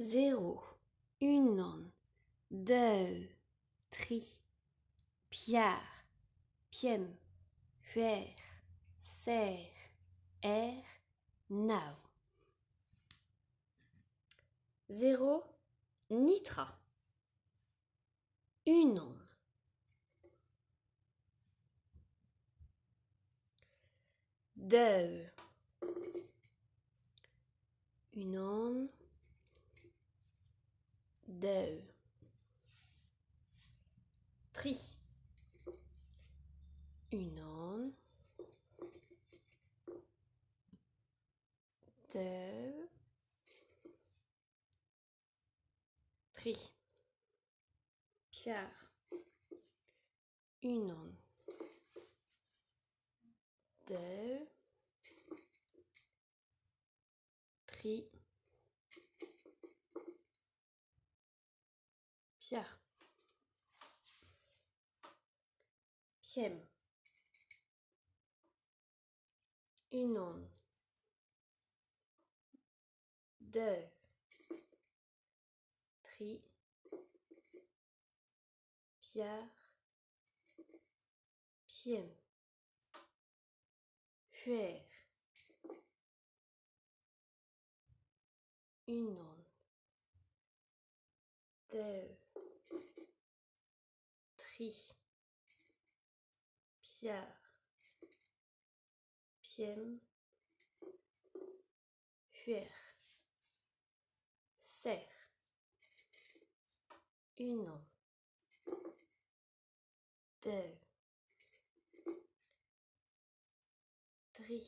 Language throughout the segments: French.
0, unon, deux, tri, piar, piem, huer, ser, now. 0, nitra, unon, deux, unon, deux, tri, unon, deux, tri, piar, unon, deux, tri, piar, piem, unon, deux, tri, piar, piem, huer, unon, deux, tri, piar, piem, huer, ser, unon, deux, tri,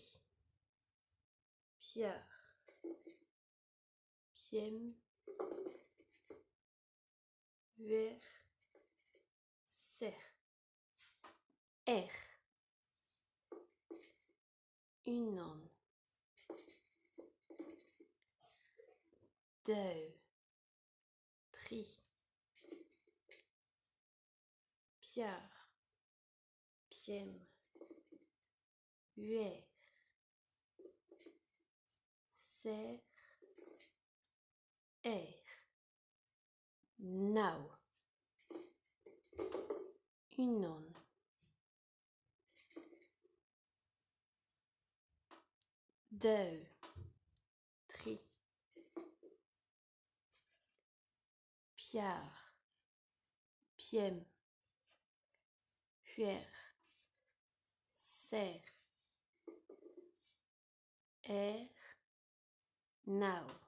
piar, piem, huer, ser, unon, deux, tri, piar, piem, huer, ser, now. Unon, deux, tri, piar, piem, huer, ser, now.